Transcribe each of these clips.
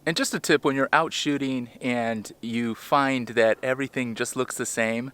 And just a tip, when you're out shooting and you find that everything just looks the same,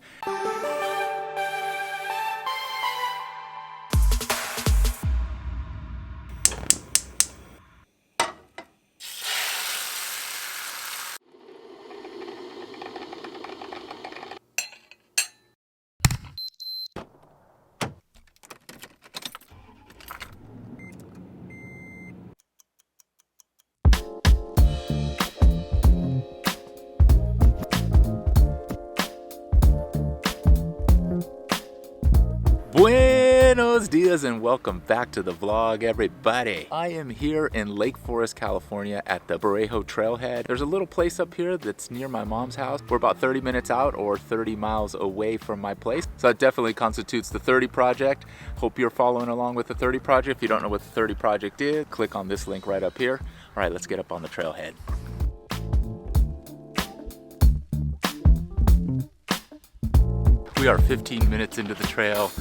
Buenos Diaz and welcome back to the vlog, everybody. I am here in Lake Forest, California at the Trailhead. There's a little place up here that's near my mom's house. We're about 30 minutes out or 30 miles away from my place. So that definitely constitutes the 30 project. Hope you're following along with the 30 project. If you don't know what the 30 project is, click on this link right up here. All right, let's get up on the trailhead. We are 15 minutes into the trail,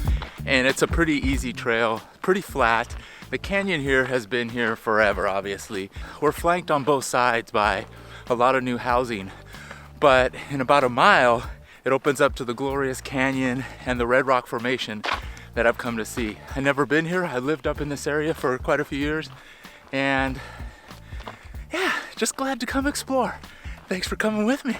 and it's a pretty easy trail, pretty flat. The canyon here has been here forever, obviously. We're flanked on both sides by a lot of new housing, but in about a mile, it opens up to the glorious canyon and the Red Rock Formation that I've come to see. I've never been here. I lived up in this area for quite a few years, and yeah, just glad to come explore. Thanks for coming with me.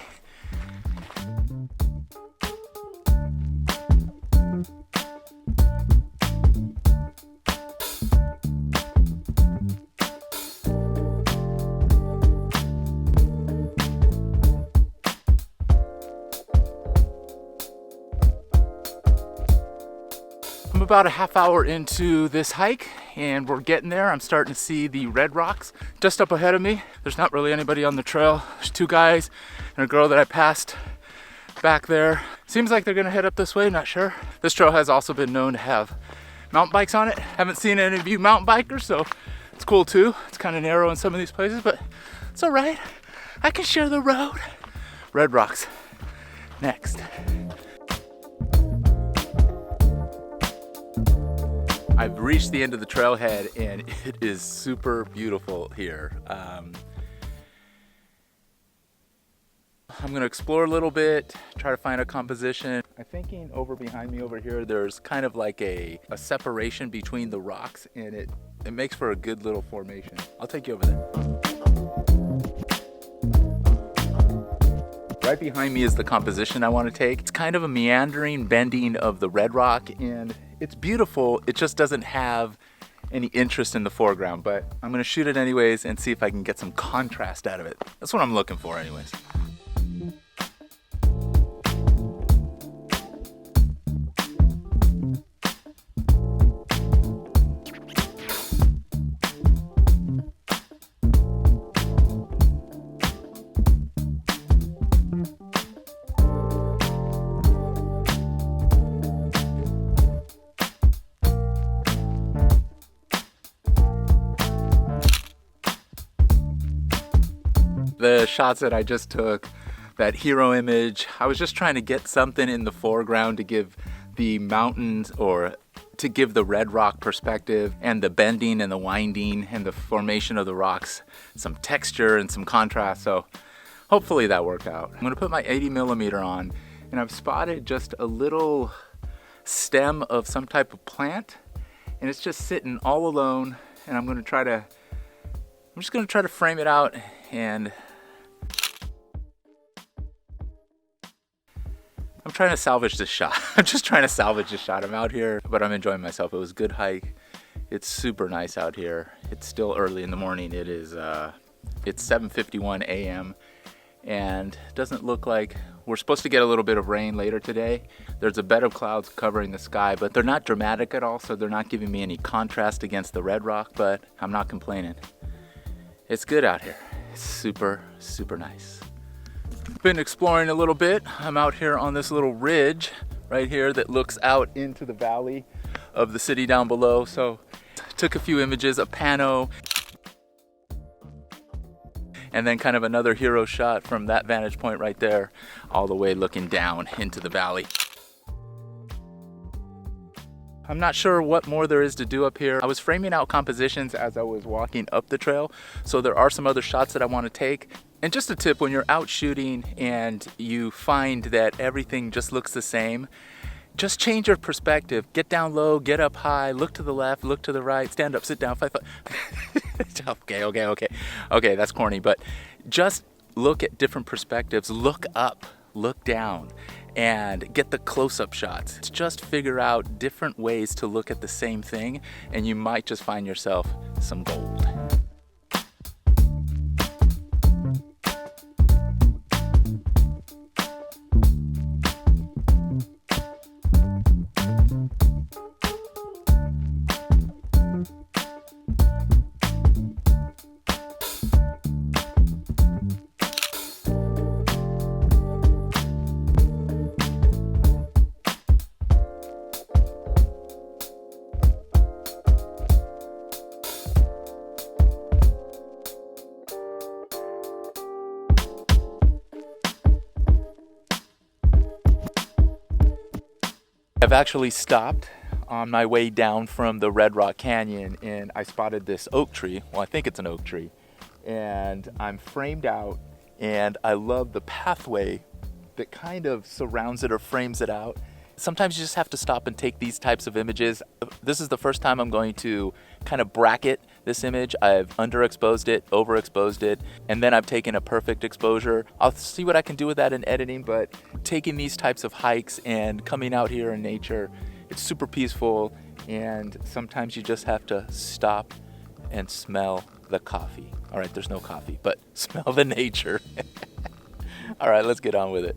I'm about a half hour into this hike and we're getting there. I'm starting to see the red rocks just up ahead of me. There's not really anybody on the trail. There's two guys and a girl that I passed back there. Seems like they're gonna head up this way, not sure. This trail has also been known to have mountain bikes on it. Haven't seen any of you mountain bikers, so it's cool too. It's kind of narrow in some of these places, but it's all right. I can share the road. Red rocks, next. I've reached the end of the trailhead and it is super beautiful here. I'm gonna explore a little bit, try to find a composition. I'm thinking over behind me over here, there's kind of like a separation between the rocks, and it makes for a good little formation. I'll take you over there. Right behind me is the composition I want to take. It's kind of a meandering bending of the red rock, and it's beautiful. It just doesn't have any interest in the foreground, but I'm gonna shoot it anyways and see if I can get some contrast out of it. That's what I'm looking for anyways. The shots that I just took, that hero image, I was just trying to get something in the foreground to give the mountains, or to give the red rock perspective and the bending and the winding and the formation of the rocks some texture and some contrast. So hopefully that worked out. I'm gonna put my 80mm on, and I've spotted just a little stem of some type of plant, and it's just sitting all alone, and I'm just gonna try to frame it out, and I'm trying to salvage this shot. I'm just trying to salvage this shot. I'm out here, but I'm enjoying myself. It was a good hike. It's super nice out here. It's still early in the morning. It's 7:51 a.m. and it doesn't look like we're supposed to get a little bit of rain later today. There's a bed of clouds covering the sky, but they're not dramatic at all, so they're not giving me any contrast against the red rock, but I'm not complaining. It's good out here. It's super, super nice. Been exploring a little bit. I'm out here on this little ridge right here that looks out into the valley of the city down below. So took a few images, a pano, and then kind of another hero shot from that vantage point right there, all the way looking down into the valley. I'm not sure what more there is to do up here. I was framing out compositions as I was walking up the trail, so there are some other shots that I want to take. And just a tip, when you're out shooting and you find that everything just looks the same, just change your perspective. Get down low, get up high, look to the left, look to the right, stand up, sit down, 5 foot. Okay, that's corny, but just look at different perspectives, look up, look down, and get the close-up shots. Just figure out different ways to look at the same thing, and you might just find yourself some gold. I've actually stopped on my way down from the Red Rock Canyon, and I spotted this oak tree. Well, I think it's an oak tree. And I'm framed out, and I love the pathway that kind of surrounds it or frames it out. Sometimes you just have to stop and take these types of images. This is the first time I'm going to kind of bracket this image. I've underexposed it, overexposed it, and then I've taken a perfect exposure. I'll see what I can do with that in editing, but taking these types of hikes and coming out here in nature, it's super peaceful, and sometimes you just have to stop and smell the coffee. All right, there's no coffee, but smell the nature. All right, let's get on with it.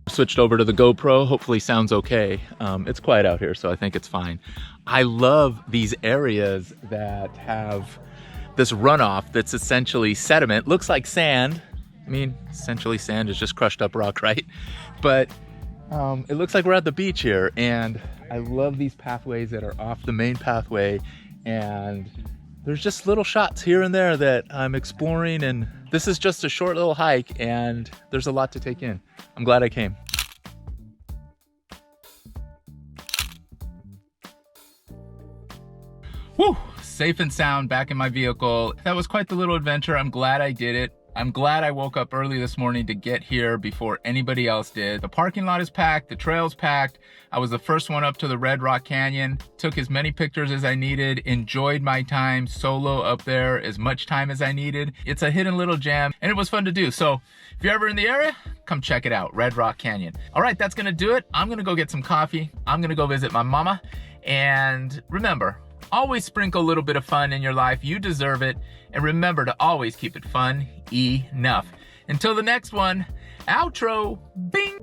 Switched over to the GoPro. Hopefully sounds okay. It's quiet out here, so I think it's fine. I love these areas that have this runoff that's essentially sediment. Looks like sand. I mean, essentially sand is just crushed up rock, right? But it looks like we're at the beach here, and I love these pathways that are off the main pathway, and there's just little shots here and there that I'm exploring, and this is just a short little hike, and there's a lot to take in. I'm glad I came. Whew, safe and sound back in my vehicle. That was quite the little adventure. I'm glad I did it. I'm glad I woke up early this morning to get here before anybody else did. The parking lot is packed, the trail's packed. I was the first one up to the Red Rock Canyon, took as many pictures as I needed, enjoyed my time solo up there as much time as I needed. It's a hidden little gem, and it was fun to do. So if you're ever in the area, come check it out, Red Rock Canyon. All right, that's gonna do it. I'm gonna go get some coffee. I'm gonna go visit my mama. And remember, always sprinkle a little bit of fun in your life. You deserve it. And remember to always keep it fun enough. Until the next one, outro, bing.